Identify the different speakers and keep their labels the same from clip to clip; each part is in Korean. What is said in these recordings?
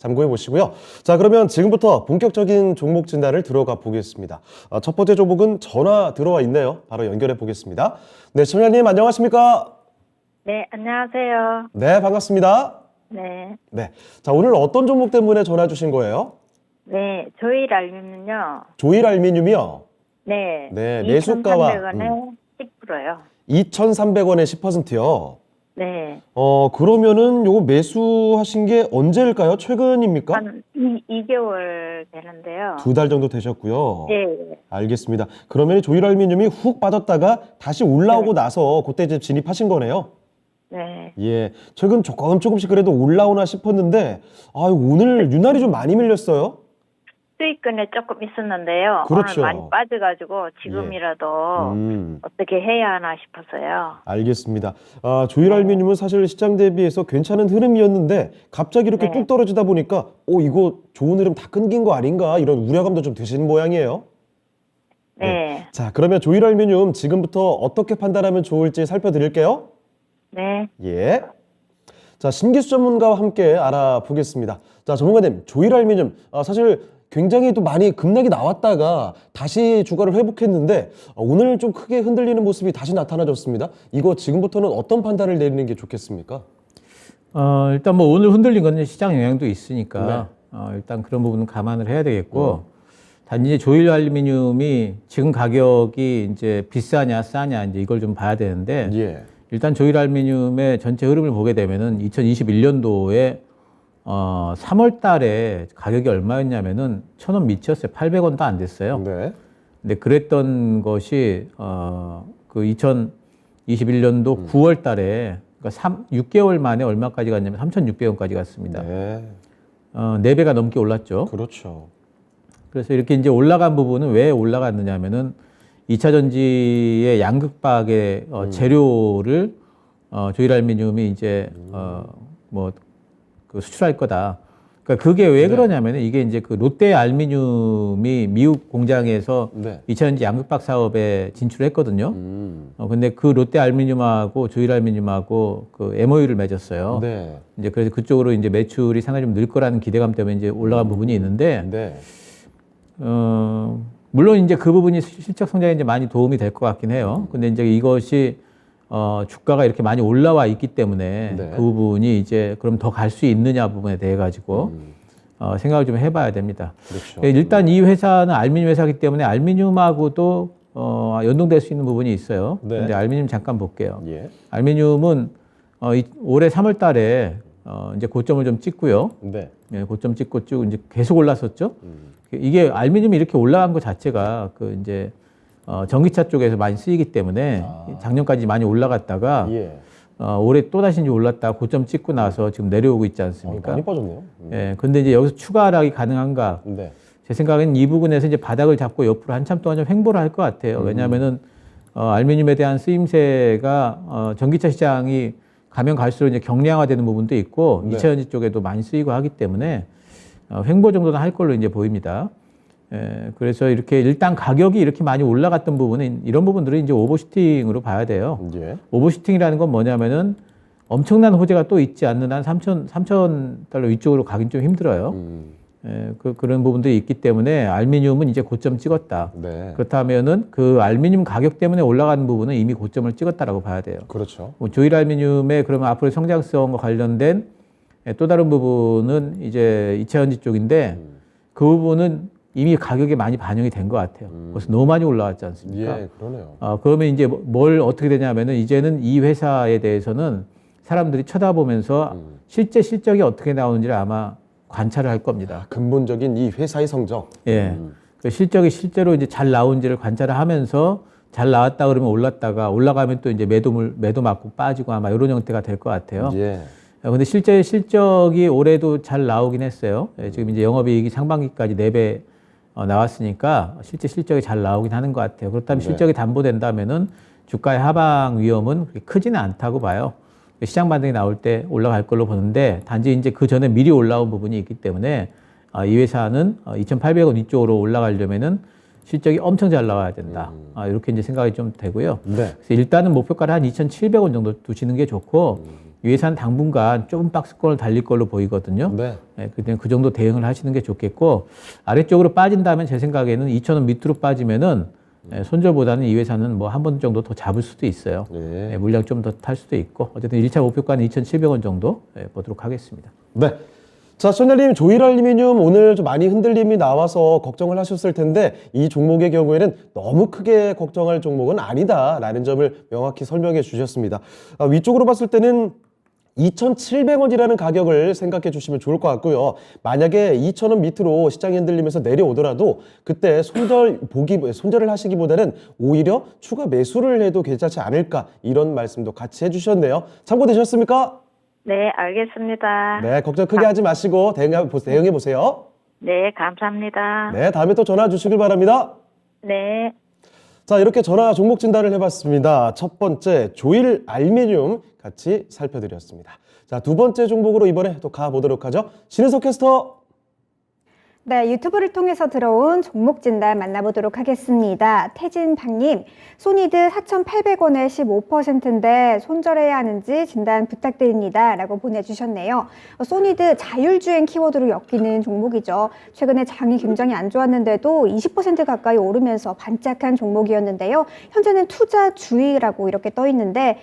Speaker 1: 참고해 보시고요. 자, 그러면 지금부터 본격적인 종목 진단을 들어가 보겠습니다. 첫 번째 종목은 전화 들어와 있네요. 바로 연결해 보겠습니다. 네, 시청자님 안녕하십니까?
Speaker 2: 네, 안녕하세요.
Speaker 1: 네, 반갑습니다.
Speaker 2: 네.
Speaker 1: 네, 자, 오늘 어떤 종목 때문에 전화 주신 거예요?
Speaker 2: 네, 저희 알면은요.
Speaker 1: 조일 알미늄이요.
Speaker 2: 네.
Speaker 1: 네, 매수가와
Speaker 2: 2,300원에 10%요.
Speaker 1: 2,300원에 10%요.
Speaker 2: 네.
Speaker 1: 그러면은 요거 매수하신 게 언제일까요? 최근입니까?
Speaker 2: 한 2개월 되는데요.
Speaker 1: 2달 정도 되셨고요.
Speaker 2: 네.
Speaker 1: 알겠습니다. 그러면 조일 알미늄이 훅 빠졌다가 다시 올라오고 나서 그때 이제 진입하신 거네요.
Speaker 2: 네.
Speaker 1: 예, 최근 조금씩 그래도 올라오나 싶었는데 오늘 유난히 좀 많이 밀렸어요.
Speaker 2: 수익권에 조금 있었는데요.
Speaker 1: 그렇죠.
Speaker 2: 오늘 많이 빠져가지고 지금이라도 어떻게 해야 하나 싶어서요.
Speaker 1: 알겠습니다. 조일 알미늄은 사실 시장 대비해서 괜찮은 흐름이었는데 갑자기 이렇게
Speaker 2: 네.
Speaker 1: 뚝 떨어지다 보니까 이거 좋은 흐름 다 끊긴 거 아닌가 이런 우려감도 좀 드시는 모양이에요.
Speaker 2: 네.
Speaker 1: 자, 그러면 조일 알미늄 지금부터 어떻게 판단하면 좋을지 살펴드릴게요.
Speaker 2: 네.
Speaker 1: 예. 자, 신기수 전문가와 함께 알아보겠습니다. 자, 전문가님, 조일 알미늄 사실 굉장히 또 많이 급락이 나왔다가 다시 주가를 회복했는데 오늘 좀 크게 흔들리는 모습이 다시 나타나졌습니다. 이거 지금부터는 어떤 판단을 내리는 게 좋겠습니까?
Speaker 3: 일단 뭐 오늘 흔들린 건 시장 영향도 있으니까 일단 그런 부분은 감안을 해야 되겠고 단지 이제 조일 알루미늄이 지금 가격이 이제 비싸냐 싸냐 이제 이걸 좀 봐야 되는데
Speaker 1: 예.
Speaker 3: 일단 조일 알루미늄의 전체 흐름을 보게 되면은 2021년도에 3월 달에 가격이 얼마였냐면은 1,000원 미쳤어요. 800원도 안 됐어요.
Speaker 1: 네.
Speaker 3: 근데 그랬던 것이 그 2021년도 9월 달에 그러니까 6개월 만에 얼마까지 갔냐면 3,600원까지 갔습니다.
Speaker 1: 네.
Speaker 3: 4배가 넘게 올랐죠.
Speaker 1: 그렇죠.
Speaker 3: 그래서 이렇게 이제 올라간 부분은 왜 올라갔느냐 하면은 2차 전지의 양극박의 재료를 조일 알루미늄이 이제 그 수출할 거다. 그러니까 그게 왜 그러냐면은 이게 이제 그 롯데 알루미늄이 미국 공장에서 2차 전지 양극박 사업에 진출했거든요. 근데 그 롯데 알루미늄하고 조일 알루미늄하고 그 MOU를 맺었어요.
Speaker 1: 네.
Speaker 3: 이제 그래서 그쪽으로 이제 매출이 상당히 좀 늘 거라는 기대감 때문에 이제 올라간 부분이 있는데
Speaker 1: 네.
Speaker 3: 물론 이제 그 부분이 실적 성장에 이제 많이 도움이 될 것 같긴 해요. 근데 이제 이것이 주가가 이렇게 많이 올라와 있기 때문에 그 부분이 이제 그럼 더 갈 수 있느냐 부분에 대해 가지고 생각을 좀 해봐야 됩니다.
Speaker 1: 그렇죠.
Speaker 3: 일단 이 회사는 알루미늄 회사이기 때문에 알루미늄하고도 연동될 수 있는 부분이 있어요.
Speaker 1: 네.
Speaker 3: 근데 알루미늄 잠깐 볼게요.
Speaker 1: 예.
Speaker 3: 알루미늄은 올해 3월 달에 이제 고점을 좀 찍고요.
Speaker 1: 네.
Speaker 3: 예, 고점 찍고 쭉 이제 계속 올랐었죠. 이게 알루미늄이 이렇게 올라간 것 자체가 그 이제 전기차 쪽에서 많이 쓰이기 때문에 작년까지 많이 올라갔다가
Speaker 1: 예.
Speaker 3: 올해 또 다시 이제 올랐다 고점 찍고 나서 지금 내려오고 있지 않습니까?
Speaker 1: 많이 빠졌네요.
Speaker 3: 예, 근데 이제 여기서 추가 하락이 가능한가?
Speaker 1: 네.
Speaker 3: 제 생각에는 이 부분에서 이제 바닥을 잡고 옆으로 한참 동안 좀 횡보를 할 것 같아요. 왜냐하면은 알루미늄에 대한 쓰임새가 전기차 시장이 가면 갈수록 이제 경량화되는 부분도 있고 2차 전지 쪽에도 많이 쓰이고 하기 때문에 횡보 정도는 할 걸로 이제 보입니다. 그래서 이렇게 일단 가격이 이렇게 많이 올라갔던 부분은 이런 부분들은 이제 오버슈팅으로 봐야 돼요.
Speaker 1: 예.
Speaker 3: 오버슈팅이라는 건 뭐냐면은 엄청난 호재가 또 있지 않는 한 3,000달러 위쪽으로 가긴 좀 힘들어요. 그런 부분들이 있기 때문에 알루미늄은 이제 고점 찍었다.
Speaker 1: 네.
Speaker 3: 그렇다면은 그 알루미늄 가격 때문에 올라가는 부분은 이미 고점을 찍었다라고 봐야 돼요.
Speaker 1: 그렇죠.
Speaker 3: 조일 알루미늄의 그러면 앞으로 성장성과 관련된 또 다른 부분은 이제 2차 전지 쪽인데 그 부분은 이미 가격에 많이 반영이 된 것 같아요. 그래서 너무 많이 올라왔지 않습니까?
Speaker 1: 예, 그러네요.
Speaker 3: 그러면 이제 뭘 어떻게 되냐면은 이제는 이 회사에 대해서는 사람들이 쳐다보면서 실제 실적이 어떻게 나오는지를 아마 관찰을 할 겁니다.
Speaker 1: 근본적인 이 회사의 성적.
Speaker 3: 예. 그 실적이 실제로 이제 잘 나온지를 관찰을 하면서 잘 나왔다 그러면 올랐다가 올라가면 또 이제 매도 맞고 빠지고 아마 이런 형태가 될 것 같아요.
Speaker 1: 예.
Speaker 3: 근데 실제 실적이 올해도 잘 나오긴 했어요. 지금 이제 영업이익이 상반기까지 4배 나왔으니까 실제 실적이 잘 나오긴 하는 것 같아요. 그렇다면 실적이 담보된다면은 주가의 하방 위험은 그렇게 크지는 않다고 봐요. 시장 반등이 나올 때 올라갈 걸로 보는데 단지 이제 그 전에 미리 올라온 부분이 있기 때문에 이 회사는 2,800원 위쪽으로 올라가려면은 실적이 엄청 잘 나와야 된다. 이렇게 이제 생각이 좀 되고요.
Speaker 1: 네.
Speaker 3: 그래서 일단은 목표가를 한 2,700원 정도 두시는 게 좋고 이 회사는 당분간 좁은 박스권을 달릴 걸로 보이거든요.
Speaker 1: 네.
Speaker 3: 예, 그 정도 대응을 하시는 게 좋겠고, 아래쪽으로 빠진다면 제 생각에는 2,000원 밑으로 빠지면은 손절보다는 이 회사는 뭐 한 번 정도 더 잡을 수도 있어요.
Speaker 1: 네.
Speaker 3: 예, 물량 좀 더 탈 수도 있고, 어쨌든 1차 목표가는 2,700원 정도 보도록 하겠습니다.
Speaker 1: 네. 자, 시청자님, 조일알루미늄 오늘 좀 많이 흔들림이 나와서 걱정을 하셨을 텐데 이 종목의 경우에는 너무 크게 걱정할 종목은 아니다라는 점을 명확히 설명해 주셨습니다. 위쪽으로 봤을 때는 2,700원이라는 가격을 생각해 주시면 좋을 것 같고요. 만약에 2,000원 밑으로 시장이 흔들리면서 내려오더라도 그때 손절을 하시기보다는 오히려 추가 매수를 해도 괜찮지 않을까 이런 말씀도 같이 해주셨네요. 참고되셨습니까?
Speaker 2: 네, 알겠습니다.
Speaker 1: 네, 걱정 크게 하지 마시고 대응해 보세요.
Speaker 2: 네, 감사합니다.
Speaker 1: 네, 다음에 또 전화 주시길 바랍니다.
Speaker 2: 네.
Speaker 1: 자, 이렇게 전화 종목 진단을 해봤습니다. 첫 번째, 조일알루미늄 같이 살펴드렸습니다. 자, 두 번째 종목으로 이번에 또 가보도록 하죠. 신은석 캐스터.
Speaker 4: 네, 유튜브를 통해서 들어온 종목 진단 만나보도록 하겠습니다. 태진박님, 소니드 4,800원에 15%인데 손절해야 하는지 진단 부탁드립니다. 라고 보내주셨네요. 소니드 자율주행 키워드로 엮이는 종목이죠. 최근에 장이 굉장히 안 좋았는데도 20% 가까이 오르면서 반짝한 종목이었는데요. 현재는 투자 주의라고 이렇게 떠 있는데,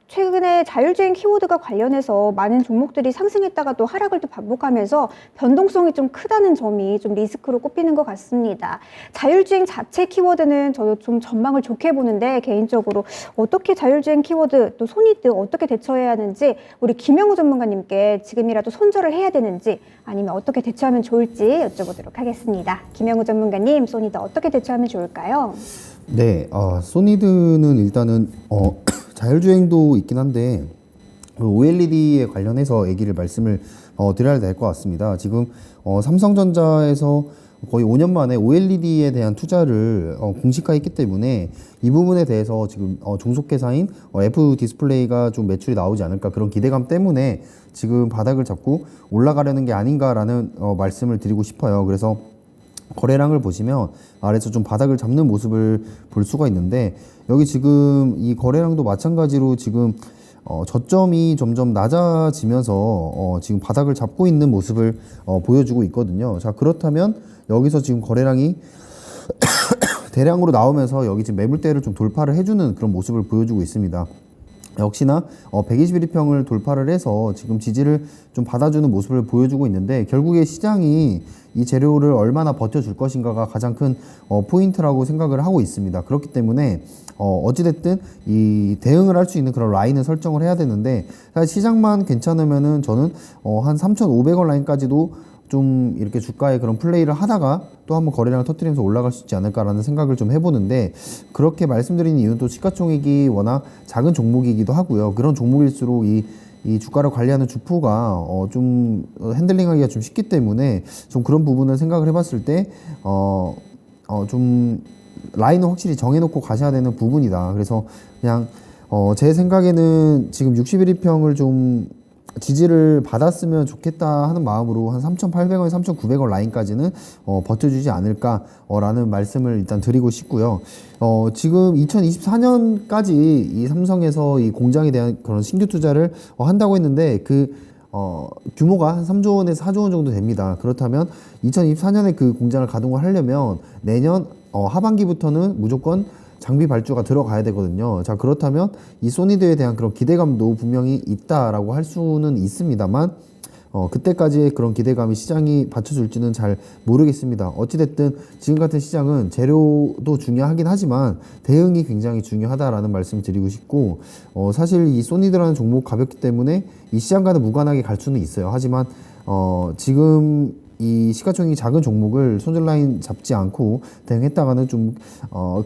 Speaker 4: 최근에 자율주행 키워드가 관련해서 많은 종목들이 상승했다가 또 하락을 또 반복하면서 변동성이 좀 크다는 점이 좀 리스크로 꼽히는 것 같습니다. 자율주행 자체 키워드는 저도 좀 전망을 좋게 보는데 개인적으로 어떻게 자율주행 키워드 또 소니드 어떻게 대처해야 하는지 우리 김영우 전문가님께 지금이라도 손절을 해야 되는지 아니면 어떻게 대처하면 좋을지 여쭤보도록 하겠습니다. 김영우 전문가님, 소니드 어떻게 대처하면 좋을까요?
Speaker 5: 네, 소니드는 일단은 자율주행도 있긴 한데 OLED에 관련해서 말씀을 드려야 될 것 같습니다. 지금 삼성전자에서 거의 5년 만에 OLED에 대한 투자를 공식화했기 때문에 이 부분에 대해서 지금 종속회사인 F 디스플레이가 좀 매출이 나오지 않을까 그런 기대감 때문에 지금 바닥을 잡고 올라가려는 게 아닌가라는 말씀을 드리고 싶어요. 그래서 거래량을 보시면 아래에서 좀 바닥을 잡는 모습을 볼 수가 있는데 여기 지금 이 거래량도 마찬가지로 지금 저점이 점점 낮아지면서 지금 바닥을 잡고 있는 모습을 보여주고 있거든요. 자, 그렇다면 여기서 지금 거래량이 대량으로 나오면서 여기 지금 매물대를 좀 돌파를 해주는 그런 모습을 보여주고 있습니다. 역시나 121평을 돌파를 해서 지금 지지를 좀 받아주는 모습을 보여주고 있는데 결국에 시장이 이 재료를 얼마나 버텨줄 것인가가 가장 큰 포인트라고 생각을 하고 있습니다. 그렇기 때문에 어찌됐든 이 대응을 할 수 있는 그런 라인을 설정을 해야 되는데 사실 시장만 괜찮으면은 저는 한 3,500원 라인까지도 좀 이렇게 주가의 그런 플레이를 하다가 또 한번 거래량을 터뜨리면서 올라갈 수 있지 않을까라는 생각을 좀 해보는데 그렇게 말씀드리는 이유는 또 시가총액이 워낙 작은 종목이기도 하고요. 그런 종목일수록 이 주가를 관리하는 주포가 좀 핸들링하기가 좀 쉽기 때문에 좀 그런 부분을 생각을 해봤을 때 좀 라인을 확실히 정해놓고 가셔야 되는 부분이다. 그래서 그냥 제 생각에는 지금 61일평을 좀 지지를 받았으면 좋겠다 하는 마음으로 한 3,800원, 3,900원 라인까지는 버텨주지 않을까라는 말씀을 일단 드리고 싶고요. 지금 2024년까지 이 삼성에서 이 공장에 대한 그런 신규 투자를 한다고 했는데 규모가 한 3조 원에서 4조 원 정도 됩니다. 그렇다면 2024년에 그 공장을 가동을 하려면 내년 하반기부터는 무조건 장비 발주가 들어가야 되거든요. 자, 그렇다면 이 소니드에 대한 그런 기대감도 분명히 있다라고 할 수는 있습니다만 그때까지의 그런 기대감이 시장이 받쳐줄지는 잘 모르겠습니다. 어찌됐든 지금 같은 시장은 재료도 중요하긴 하지만 대응이 굉장히 중요하다라는 말씀 드리고 싶고 사실 이 소니드라는 종목 가볍기 때문에 이 시장과는 무관하게 갈 수는 있어요. 하지만 지금 이 시가총액이 작은 종목을 손절 라인 잡지 않고 대응했다가는 좀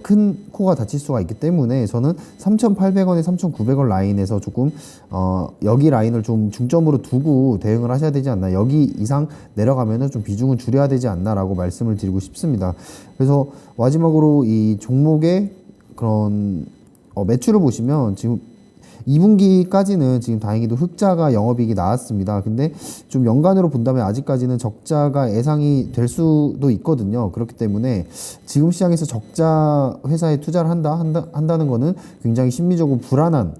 Speaker 5: 큰 코가 다칠 수가 있기 때문에 저는 3,800원에 3,900원 라인에서 조금 여기 라인을 좀 중점으로 두고 대응을 하셔야 되지 않나, 여기 이상 내려가면은 좀 비중은 줄여야 되지 않나라고 말씀을 드리고 싶습니다. 그래서 마지막으로 이 종목의 그런 매출을 보시면 지금 2분기까지는 지금 다행히도 흑자가 영업이익이 나왔습니다. 근데 좀 연간으로 본다면 아직까지는 적자가 예상이 될 수도 있거든요. 그렇기 때문에 지금 시장에서 적자 회사에 투자를 한다는 거는 굉장히 심리적으로 불안한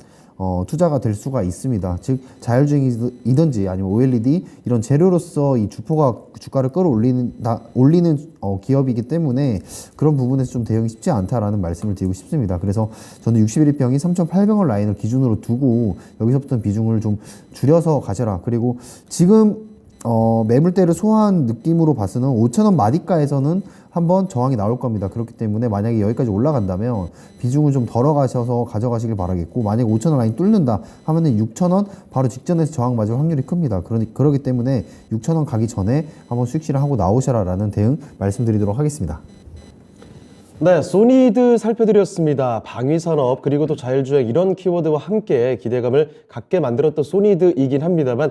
Speaker 5: 투자가 될 수가 있습니다. 즉 자율주행이든지 아니면 OLED 이런 재료로서 이 주가를 올리는 기업이기 때문에 그런 부분에서 좀 대응이 쉽지 않다라는 말씀을 드리고 싶습니다. 그래서 저는 61일평이 3,800원 라인을 기준으로 두고 여기서부터 비중을 좀 줄여서 가셔라. 그리고 지금 매물대를 소화한 느낌으로 봐서는 5,000원 마디가에서는 한번 저항이 나올 겁니다. 그렇기 때문에 만약에 여기까지 올라간다면 비중을 좀 덜어 가셔서 가져가시길 바라겠고, 만약에 5,000원 라인 뚫는다 하면은 6,000원 바로 직전에서 저항 맞을 확률이 큽니다. 그러기 때문에 6,000원 가기 전에 한번 수익 실현하고 나오셔라 라는 대응 말씀드리도록 하겠습니다.
Speaker 1: 네, 소니드 살펴드렸습니다. 방위산업 그리고 또 자율주행 이런 키워드와 함께 기대감을 갖게 만들었던 소니드이긴 합니다만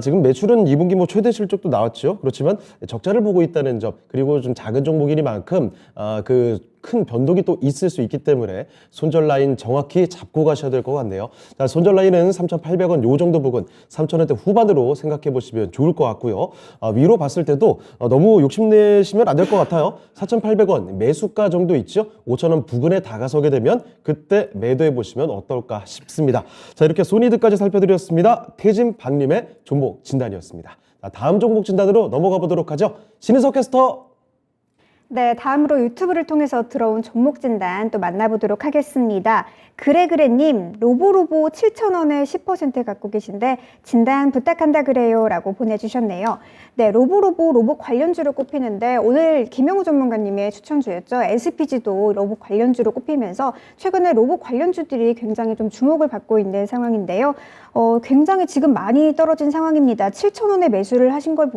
Speaker 1: 지금 매출은 2분기 뭐 최대 실적도 나왔죠. 그렇지만 적자를 보고 있다는 점, 그리고 좀 작은 종목이니만큼 그 큰 변동이 또 있을 수 있기 때문에 손절 라인 정확히 잡고 가셔야 될 것 같네요. 자, 손절 라인은 3,800원 요 정도 부분, 3,000원대 후반으로 생각해 보시면 좋을 것 같고요. 위로 봤을 때도 너무 욕심내시면 안 될 것 같아요. 4,800원 매수가 정도 있죠. 5,000원 부근에 다가서게 되면 그때 매도해 보시면 어떨까 싶습니다. 자, 이렇게 소니드까지 살펴드렸습니다. 태진 박님의 종목 진단이었습니다. 자, 다음 종목 진단으로 넘어가 보도록 하죠. 신인석 캐스터.
Speaker 4: 네, 다음으로 유튜브를 통해서 들어온 종목 진단 또 만나보도록 하겠습니다. 그래그래님, 로보로보 7,000원에 10% 갖고 계신데 진단 부탁한다 그래요 라고 보내주셨네요. 네, 로보로보 로봇 관련주로 꼽히는데 오늘 김영우 전문가님의 추천주였죠. SPG도 로봇 관련주로 꼽히면서 최근에 로봇 관련주들이 굉장히 좀 주목을 받고 있는 상황인데요. 굉장히 지금 많이 떨어진 상황입니다. 7,000원에 매수를 하신 걸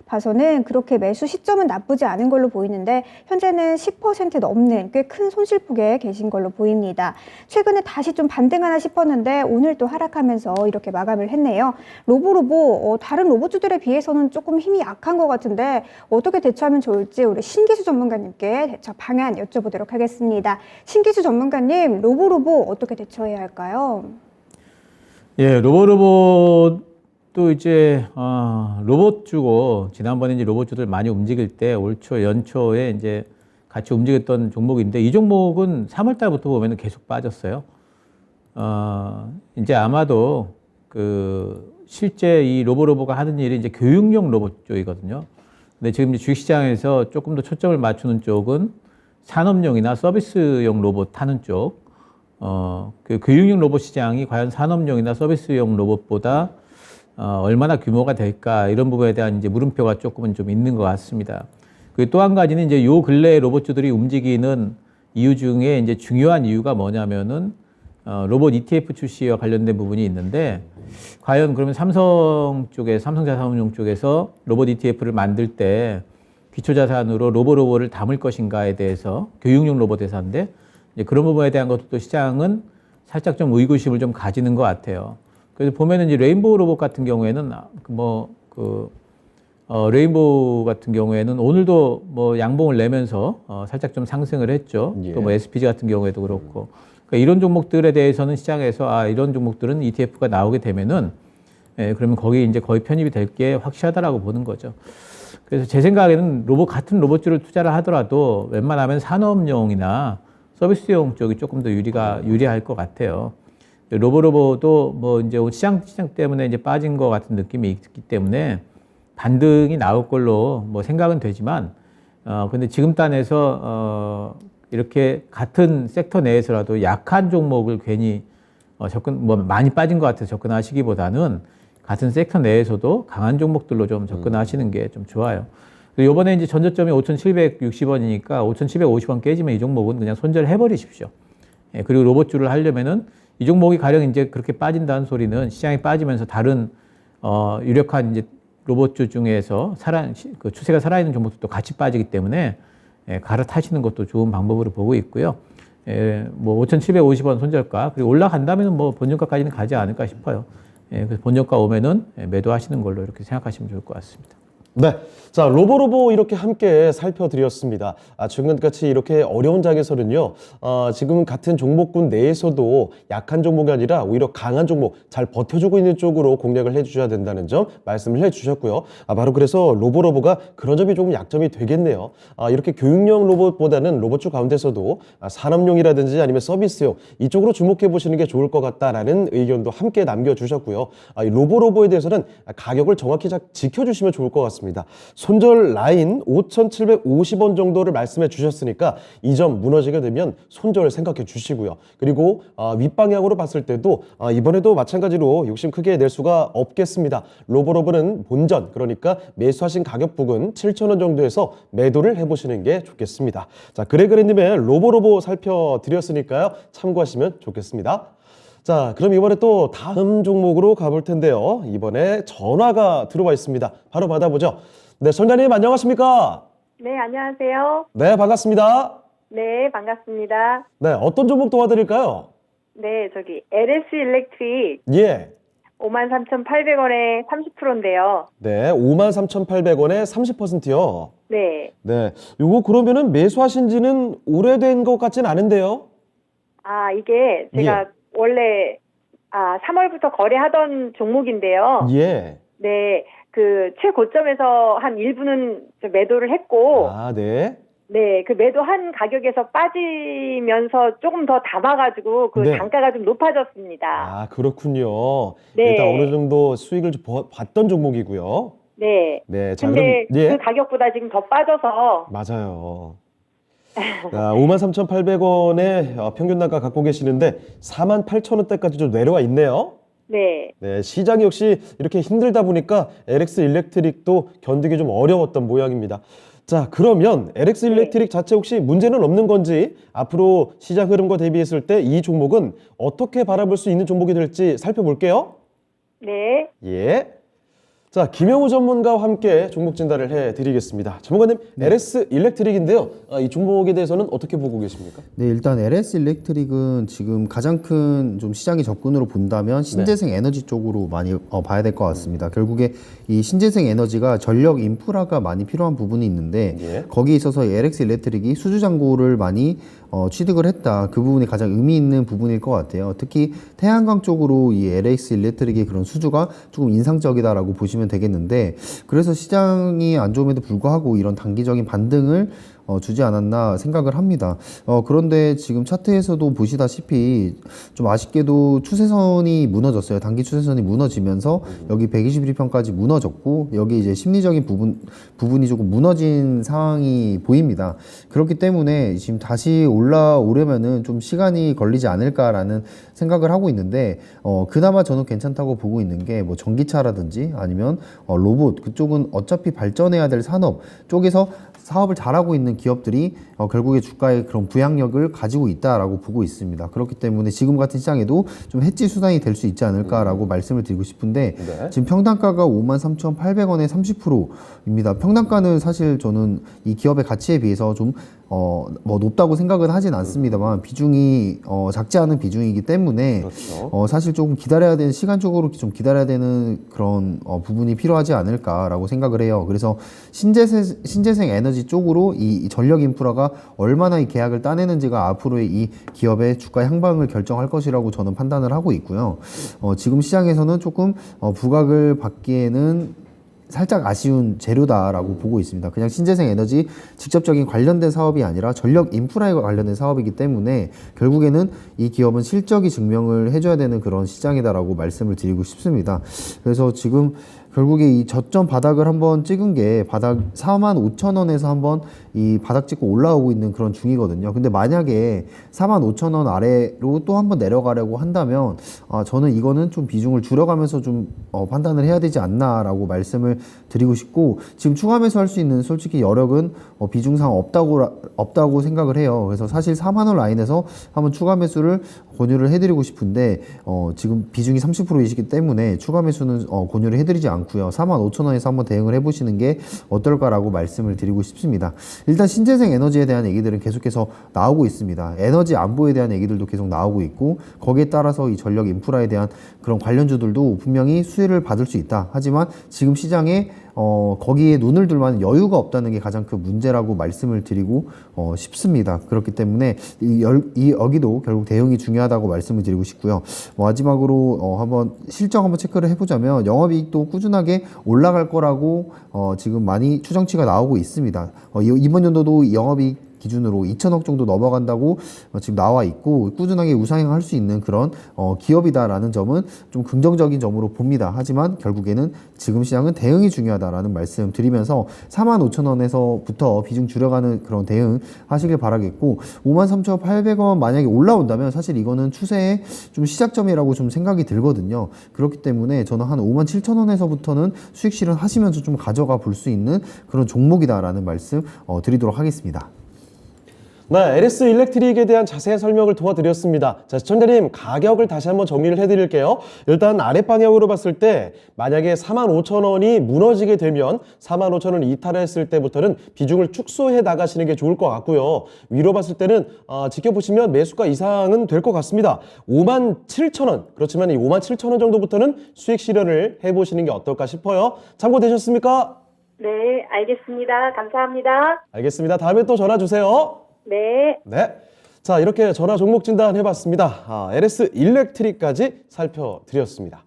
Speaker 4: 봐서는 그렇게 매수 시점은 나쁘지 않은 걸로 보이는데 현재는 10% 넘는 꽤 큰 손실폭에 계신 걸로 보입니다. 최근에 다시 좀 반등하나 싶었는데 오늘 또 하락하면서 이렇게 마감을 했네요. 로보로보 다른 로봇주들에 비해서는 조금 힘이 약한 것 같은데 어떻게 대처하면 좋을지 우리 신기수 전문가님께 대처 방안 여쭤보도록 하겠습니다. 신기수 전문가님, 로보로보 어떻게 대처해야 할까요?
Speaker 3: 예, 로보로봇도 이제 로봇주고 지난번에 이제 로봇주들 많이 움직일 때 올 초 연초에 이제 같이 움직였던 종목인데 이 종목은 3월 달부터 보면은 계속 빠졌어요. 이제 아마도 그 실제 이 로보로봇가 하는 일이 이제 교육용 로봇 쪽이거든요. 근데 지금 이제 주식시장에서 조금 더 초점을 맞추는 쪽은 산업용이나 서비스용 로봇 하는 쪽. 그 교육용 로봇 시장이 과연 산업용이나 서비스용 로봇보다 얼마나 규모가 될까 이런 부분에 대한 이제 물음표가 조금은 좀 있는 것 같습니다. 그리고 또 한 가지는 이제 요 근래 로봇주들이 움직이는 이유 중에 이제 중요한 이유가 뭐냐면은 로봇 ETF 출시와 관련된 부분이 있는데 과연 그러면 삼성 쪽에 삼성자산운용 쪽에서 로봇 ETF를 만들 때 기초자산으로 로보를 담을 것인가에 대해서 교육용 로봇 회사인데 이제 그런 부분에 대한 것도 또 시장은 살짝 좀 의구심을 좀 가지는 것 같아요. 그래서 보면은 이제 레인보우 로봇 같은 경우에는 레인보우 같은 경우에는 오늘도 뭐 양봉을 내면서 살짝 좀 상승을 했죠.
Speaker 1: 예.
Speaker 3: 또 뭐 SPG 같은 경우에도 그렇고. 그러니까 이런 종목들에 대해서는 시장에서 이런 종목들은 ETF가 나오게 되면은 그러면 거기 이제 거의 편입이 될 게 확실하다라고 보는 거죠. 그래서 제 생각에는 같은 로봇주를 투자를 하더라도 웬만하면 산업용이나 서비스용 쪽이 조금 더 유리할 것 같아요. 로보도 뭐 이제 시장 때문에 이제 빠진 것 같은 느낌이 있기 때문에 반등이 나올 걸로 뭐 생각은 되지만, 근데 지금 단에서 이렇게 같은 섹터 내에서라도 약한 종목을 괜히 많이 빠진 것 같아서 접근하시기보다는 같은 섹터 내에서도 강한 종목들로 좀 접근하시는 게 좀 좋아요. 요번에 이제 전저점이 5,760원이니까 5,750원 깨지면 이 종목은 그냥 손절해 버리십시오. 예, 그리고 로봇주를 하려면은 이 종목이 가령 이제 그렇게 빠진다는 소리는 시장이 빠지면서 다른 유력한 이제 로봇주 중에서 그 추세가 살아있는 종목들도 같이 빠지기 때문에 갈아타시는 것도 좋은 방법으로 보고 있고요. 뭐 5,750원 손절가 그리고 올라간다면은 뭐 본전가까지는 가지 않을까 싶어요. 그래서 본전가 오면은 매도하시는 걸로 이렇게 생각하시면 좋을 것 같습니다.
Speaker 1: 네. 자, 로보로보 이렇게 함께 살펴드렸습니다. 지금까지 이렇게 어려운 장에서는요, 지금 같은 종목군 내에서도 약한 종목이 아니라 오히려 강한 종목, 잘 버텨주고 있는 쪽으로 공략을 해주셔야 된다는 점 말씀을 해주셨고요. 바로 그래서 로보로보가 그런 점이 조금 약점이 되겠네요. 이렇게 교육용 로봇보다는 로봇주 가운데서도 산업용이라든지 아니면 서비스용 이쪽으로 주목해 보시는 게 좋을 것 같다라는 의견도 함께 남겨주셨고요. 이 로보로보에 대해서는 가격을 정확히 지켜주시면 좋을 것 같습니다. 손절 라인 5,750원 정도를 말씀해 주셨으니까 이 점 무너지게 되면 손절 생각해 주시고요. 그리고 윗방향으로 봤을 때도 이번에도 마찬가지로 욕심 크게 낼 수가 없겠습니다. 로보로보는 본전, 그러니까 매수하신 가격 부근 7,000원 정도에서 매도를 해보시는 게 좋겠습니다. 자, 그래그래님의 로보로보 살펴드렸으니까요. 참고하시면 좋겠습니다. 자, 그럼 이번에 또 다음 종목으로 가볼 텐데요. 이번에 전화가 들어와 있습니다. 바로 받아보죠. 네, 선장님 안녕하십니까?
Speaker 6: 네, 안녕하세요.
Speaker 1: 네, 반갑습니다.
Speaker 6: 네, 반갑습니다.
Speaker 1: 네, 어떤 종목 도와드릴까요?
Speaker 6: 네, 저기 LS 일렉트릭
Speaker 1: 예.
Speaker 6: 53,800원에 30%인데요.
Speaker 1: 네, 53,800원에 30%요.
Speaker 6: 네.
Speaker 1: 네, 요거 그러면은 매수하신 지는 오래된 것 같진 않은데요?
Speaker 6: 이게 제가 원래 3월부터 거래하던 종목인데요.
Speaker 1: 예.
Speaker 6: 네, 그 최고점에서 한 일부는 매도를 했고,
Speaker 1: 네.
Speaker 6: 네, 그 매도한 가격에서 빠지면서 조금 더 담아가지고 그
Speaker 1: 네.
Speaker 6: 단가가 좀 높아졌습니다.
Speaker 1: 그렇군요.
Speaker 6: 네.
Speaker 1: 일단 어느 정도 수익을 좀 봤던 종목이고요.
Speaker 6: 네.
Speaker 1: 네, 자,
Speaker 6: 근데
Speaker 1: 그럼, 예.
Speaker 6: 그 가격보다 지금 더 빠져서
Speaker 1: 맞아요. 53,800원의 평균 단가 갖고 계시는데 48,000원대까지 좀 내려와 있네요.
Speaker 6: 네.
Speaker 1: 네, 시장이 역시 이렇게 힘들다 보니까 LX 일렉트릭도 견디기 좀 어려웠던 모양입니다. 자, 그러면 LX 일렉트릭 자체 혹시 문제는 없는 건지 앞으로 시장 흐름과 대비했을 때 이 종목은 어떻게 바라볼 수 있는 종목이 될지 살펴볼게요.
Speaker 6: 네.
Speaker 1: 예. 자, 김영우 전문가와 함께 종목 진단을 해드리겠습니다. 전문가님, LS 일렉트릭인데요. 이 종목에 대해서는 어떻게 보고 계십니까?
Speaker 5: 네, 일단 LS 일렉트릭은 지금 가장 큰 좀 시장의 접근으로 본다면 신재생 에너지 쪽으로 많이 봐야 될 것 같습니다. 결국에 이 신재생 에너지가 전력 인프라가 많이 필요한 부분이 있는데
Speaker 1: 예.
Speaker 5: 거기에 있어서 LX 일렉트릭이 수주 잔고를 많이 취득을 했다. 그 부분이 가장 의미 있는 부분일 것 같아요. 특히 태양광 쪽으로 이 LX 일렉트릭의 그런 수주가 조금 인상적이다라고 보시면 되겠는데 그래서 시장이 안 좋음에도 불구하고 이런 단기적인 반등을 주지 않았나 생각을 합니다. 그런데 지금 차트에서도 보시다시피 좀 아쉽게도 추세선이 무너졌어요. 단기 추세선이 무너지면서 여기 121평까지 무너졌고 여기 이제 심리적인 부분이 조금 무너진 상황이 보입니다. 그렇기 때문에 지금 다시 올라오려면은 좀 시간이 걸리지 않을까라는 생각을 하고 있는데 그나마 저는 괜찮다고 보고 있는 게 뭐 전기차라든지 아니면 로봇 그쪽은 어차피 발전해야 될 산업 쪽에서 사업을 잘하고 있는 기업들이 결국에 주가의 그런 부양력을 가지고 있다라고 보고 있습니다. 그렇기 때문에 지금 같은 시장에도 좀 해지 수단이 될 수 있지 않을까라고 말씀을 드리고 싶은데
Speaker 1: 네.
Speaker 5: 지금 평단가가 53,800원에 30%입니다. 평단가는 사실 저는 이 기업의 가치에 비해서 좀 뭐 높다고 생각은 하진 않습니다만 비중이 작지 않은 비중이기 때문에
Speaker 1: 그렇죠.
Speaker 5: 사실 조금 기다려야 되는 시간적으로 좀 기다려야 되는 그런 부분이 필요하지 않을까라고 생각을 해요. 그래서 신재생 에너지 쪽으로 이 전력 인프라가 얼마나 이 계약을 따내는지가 앞으로의 이 기업의 주가 향방을 결정할 것이라고 저는 판단을 하고 있고요. 지금 시장에서는 조금 부각을 받기에는 살짝 아쉬운 재료다라고 보고 있습니다. 그냥 신재생 에너지 직접적인 관련된 사업이 아니라 전력 인프라에 관련된 사업이기 때문에 결국에는 이 기업은 실적이 증명을 해줘야 되는 그런 시장이다라고 말씀을 드리고 싶습니다. 그래서 지금 결국에 이 저점 바닥을 한번 찍은 게 바닥 45,000원에서 한번 이 바닥 찍고 올라오고 있는 그런 중이거든요. 근데 만약에 45,000원 아래로 또 한번 내려가려고 한다면 저는 이거는 좀 비중을 줄여가면서 좀 판단을 해야 되지 않나라고 말씀을 드리고 싶고 지금 추가 매수할 수 있는 솔직히 여력은 비중상 없다고 생각을 해요. 그래서 사실 4만 원 라인에서 한번 추가 매수를 권유를 해드리고 싶은데 지금 비중이 30%이시기 때문에 추가 매수는 권유를 해드리지 않고요. 45,000원에서 한번 대응을 해보시는 게 어떨까라고 말씀을 드리고 싶습니다. 일단 신재생 에너지에 대한 얘기들은 계속해서 나오고 있습니다. 에너지 안보에 대한 얘기들도 계속 나오고 있고 거기에 따라서 이 전력 인프라에 대한 그런 관련주들도 분명히 수혜를 받을 수 있다. 하지만 지금 시장에 거기에 눈을 둘 만한 여유가 없다는 게 가장 큰 문제라고 말씀을 드리고 싶습니다. 그렇기 때문에 여기도 결국 대응이 중요하다고 말씀을 드리고 싶고요. 마지막으로 한번 실적 한번 체크를 해보자면 영업이익도 꾸준하게 올라갈 거라고 지금 많이 추정치가 나오고 있습니다. 이번 연도도 영업이익 기준으로 2천억 정도 넘어간다고 지금 나와 있고 꾸준하게 우상향할 수 있는 그런 기업이다라는 점은 좀 긍정적인 점으로 봅니다. 하지만 결국에는 지금 시장은 대응이 중요하다라는 말씀 드리면서 45,000원에서부터 비중 줄여가는 그런 대응 하시길 바라겠고 53,800원 만약에 올라온다면 사실 이거는 추세의 좀 시작점이라고 좀 생각이 들거든요. 그렇기 때문에 저는 한 57,000원에서부터는 수익 실현하시면서 좀 가져가 볼 수 있는 그런 종목이다라는 말씀 드리도록 하겠습니다.
Speaker 1: 네, LS 일렉트릭에 대한 자세한 설명을 도와드렸습니다. 자, 시청자님 가격을 다시 한번 정리를 해드릴게요. 일단 아랫방향으로 봤을 때 만약에 45,000원이 무너지게 되면 45,000원 이탈했을 때부터는 비중을 축소해 나가시는 게 좋을 것 같고요. 위로 봤을 때는 지켜보시면 매수가 이상은 될 것 같습니다. 57,000원, 그렇지만 이 57,000원 정도부터는 수익 실현을 해보시는 게 어떨까 싶어요. 참고되셨습니까?
Speaker 6: 네, 알겠습니다. 감사합니다.
Speaker 1: 알겠습니다. 다음에 또 전화 주세요.
Speaker 6: 네.
Speaker 1: 네. 자, 이렇게 전화 종목 진단 해봤습니다. LS 일렉트릭까지 살펴드렸습니다.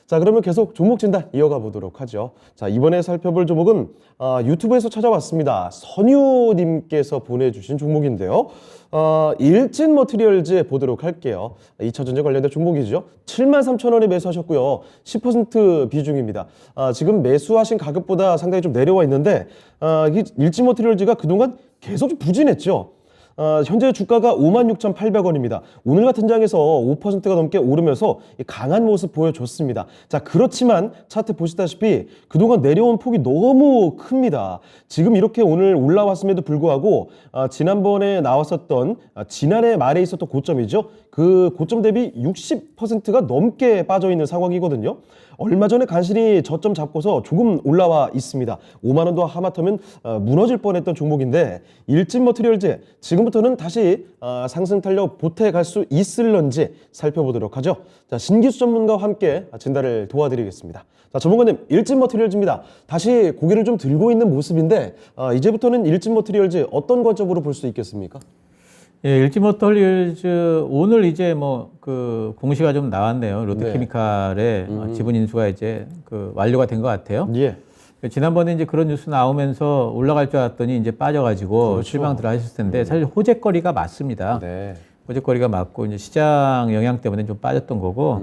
Speaker 1: 자, 그러면 계속 종목 진단 이어가 보도록 하죠. 자, 이번에 살펴볼 종목은 유튜브에서 찾아왔습니다. 선유님께서 보내주신 종목인데요. 일진 머티리얼즈 보도록 할게요. 2차 전지 관련된 종목이죠. 73,000원에 매수하셨고요. 10% 비중입니다. 지금 매수하신 가격보다 상당히 좀 내려와 있는데 일진 머티리얼즈가 그동안 계속 좀 부진했죠. 현재 주가가 56,800원입니다. 오늘 같은 장에서 5%가 넘게 오르면서 강한 모습 보여줬습니다. 자, 그렇지만 차트 보시다시피 그동안 내려온 폭이 너무 큽니다. 지금 이렇게 오늘 올라왔음에도 불구하고 지난번에 나왔었던 지난해 말에 있었던 고점이죠. 그 고점 대비 60%가 넘게 빠져있는 상황이거든요. 얼마 전에 간신히 저점 잡고서 조금 올라와 있습니다. 5만 원도 하마터면 무너질 뻔했던 종목인데 일진 머티리얼즈 지금부터는 다시 상승 탄력 보태갈 수 있을런지 살펴보도록 하죠. 자, 신기수 전문가와 함께 진단을 도와드리겠습니다. 자, 전문가님, 일진 머티리얼즈입니다. 다시 고개를 좀 들고 있는 모습인데 이제부터는 일진 머티리얼즈 어떤 관점으로 볼 수 있겠습니까?
Speaker 3: 예, 일지모터리얼즈 오늘 이제 뭐 그 공시가 좀 나왔네요. 롯데케미칼의 지분 인수가 이제 그 완료가 된 것 같아요.
Speaker 1: 예.
Speaker 3: 지난번에 이제 그런 뉴스 나오면서 올라갈 줄 알았더니 이제 빠져가지고
Speaker 1: 그렇죠.
Speaker 3: 실망 들어하셨을 텐데 사실 호재거리가 맞습니다.
Speaker 1: 네.
Speaker 3: 호재거리가 맞고 이제 시장 영향 때문에 좀 빠졌던 거고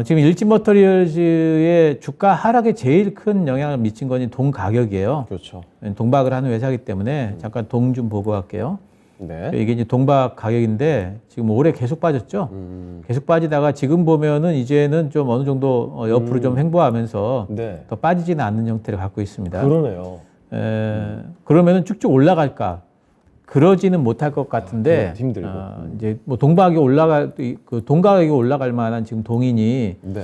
Speaker 3: 지금 일진머터리얼즈의 주가 하락에 제일 큰 영향을 미친 건 동 가격이에요.
Speaker 1: 그렇죠.
Speaker 3: 동박을 하는 회사이기 때문에 잠깐 동 좀 보고 갈게요.
Speaker 1: 네.
Speaker 3: 이게 이제 동박 가격인데 지금 올해 계속 빠졌죠. 계속 빠지다가 지금 보면은 이제는 좀 어느 정도 옆으로 좀 횡보하면서
Speaker 1: 네.
Speaker 3: 더 빠지지는 않는 형태를 갖고 있습니다.
Speaker 1: 그러네요.
Speaker 3: 그러면은 쭉쭉 올라갈까? 그러지는 못할 것 같은데
Speaker 1: 힘들고.
Speaker 3: 이제 뭐 동박이 그 동가격이 올라갈 만한 지금 동인이
Speaker 1: 네.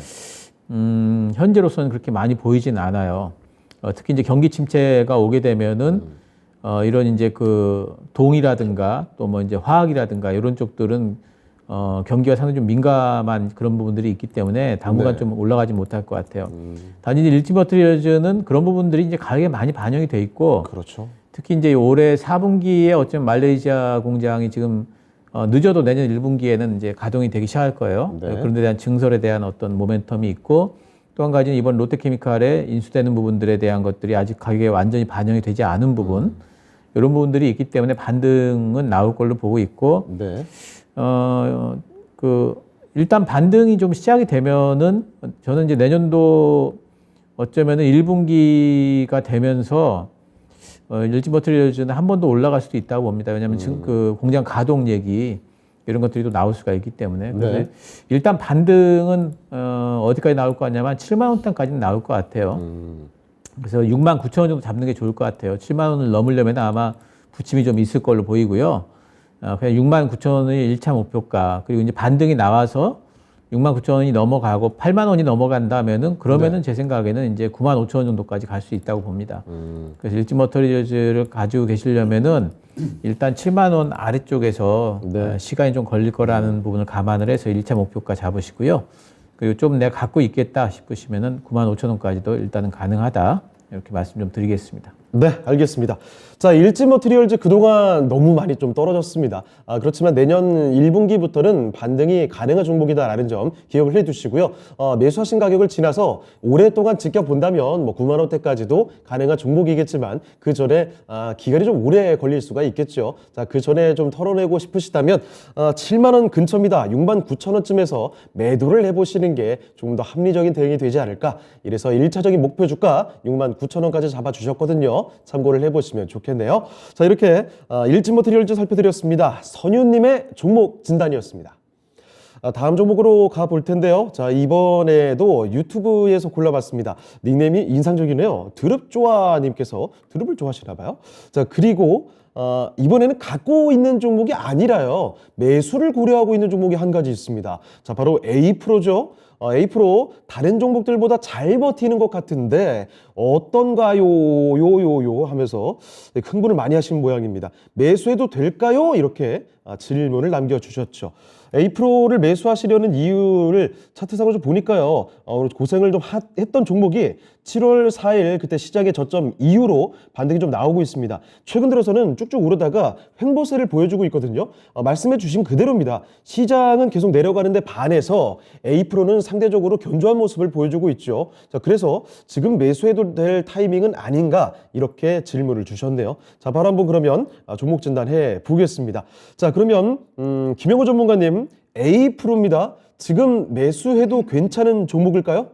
Speaker 3: 현재로서는 그렇게 많이 보이진 않아요. 특히 이제 경기 침체가 오게 되면은 이런 이제 그 동이라든가 또 뭐 이제 화학이라든가 이런 쪽들은 경기가 상당히 좀 민감한 그런 부분들이 있기 때문에 당분간
Speaker 1: 네.
Speaker 3: 좀 올라가지 못할 것 같아요. 단지 일지머티리얼즈는 그런 부분들이 이제 가격에 많이 반영이 돼 있고
Speaker 1: 그렇죠.
Speaker 3: 특히 이제 올해 4분기에 어쩌면 말레이시아 공장이 지금 늦어도 내년 1분기에는 이제 가동이 되기 시작할 거예요.
Speaker 1: 네.
Speaker 3: 그런 데 대한 증설에 대한 어떤 모멘텀이 있고 또 한 가지는 이번 롯데케미칼에 인수되는 부분들에 대한 것들이 아직 가격에 완전히 반영이 되지 않은 부분 이런 부분들이 있기 때문에 반등은 나올 걸로 보고 있고
Speaker 1: 네.
Speaker 3: 일단 반등이 좀 시작이 되면은 저는 이제 내년도 어쩌면은 1분기가 되면서 일지머티리얼즈는 한 번 더 올라갈 수도 있다고 봅니다. 왜냐하면 지금 그 공장 가동 얘기 이런 것들이 또 나올 수가 있기 때문에. 그래서
Speaker 1: 네.
Speaker 3: 일단 반등은 어디까지 나올 것 같냐면 7만 원대까지는 나올 것 같아요. 그래서 6만 9천 원 정도 잡는 게 좋을 것 같아요. 7만 원을 넘으려면 아마 부침이 좀 있을 걸로 보이고요. 그냥 6만 9천 원이 1차 목표가 그리고 이제 반등이 나와서 6만 9천 원이 넘어가고 8만 원이 넘어간다면은 그러면은 제 생각에는 이제 9만 5천 원 정도까지 갈 수 있다고 봅니다. 그래서 일지머터리얼즈를 가지고 계시려면은 일단 7만 원 아래쪽에서
Speaker 1: 네.
Speaker 3: 시간이 좀 걸릴 거라는 부분을 감안을 해서 1차 목표가 잡으시고요. 그리고 좀 내가 갖고 있겠다 싶으시면은 95,000원까지도 일단은 가능하다. 이렇게 말씀 좀 드리겠습니다.
Speaker 1: 네, 알겠습니다. 자, 일지머티리얼즈 그동안 너무 많이 좀 떨어졌습니다. 그렇지만 내년 1분기부터는 반등이 가능한 종목이다라는 점 기억을 해두시고요. 매수하신 가격을 지나서 오랫동안 지켜본다면 뭐 9만 원대까지도 가능한 종목이겠지만 그 전에 기간이 좀 오래 걸릴 수가 있겠죠. 자, 그 전에 좀 털어내고 싶으시다면 7만 원 근처입니다. 6만 9천 원쯤에서 매도를 해보시는 게 조금 더 합리적인 대응이 되지 않을까. 이래서 1차적인 목표 주가 6만 9천 원까지 잡아주셨거든요. 참고를 해보시면 좋겠네요. 자, 이렇게 일지머티리얼즈 살펴드렸습니다. 선유님의 종목 진단이었습니다. 다음 종목으로 가볼 텐데요. 자, 이번에도 유튜브에서 골라봤습니다. 닉네임이 인상적이네요. 드릅조아님께서 드릅을 좋아하시나 봐요. 자, 그리고 이번에는 갖고 있는 종목이 아니라요. 매수를 고려하고 있는 종목이 한 가지 있습니다. 자, 바로 A프로죠. A프로 다른 종목들보다 잘 버티는 것 같은데 어떤가요? 요요요 하면서 흥분을 많이 하시는 모양입니다. 매수해도 될까요? 이렇게 질문을 남겨주셨죠. A프로를 매수하시려는 이유를 차트상으로 좀 보니까요. 고생을 좀 했던 종목이 7월 4일 그때 시장의 저점 이후로 반등이 좀 나오고 있습니다. 최근 들어서는 쭉쭉 오르다가 횡보세를 보여주고 있거든요. 말씀해 주신 그대로입니다. 시장은 계속 내려가는데 반해서 A프로는 상대적으로 견조한 모습을 보여주고 있죠. 자, 그래서 지금 매수해도 될 타이밍은 아닌가 이렇게 질문을 주셨네요. 자, 바로 한번 그러면 종목 진단해 보겠습니다. 자, 그러면 김영호 전문가님, A프로입니다. 지금 매수해도 괜찮은 종목일까요?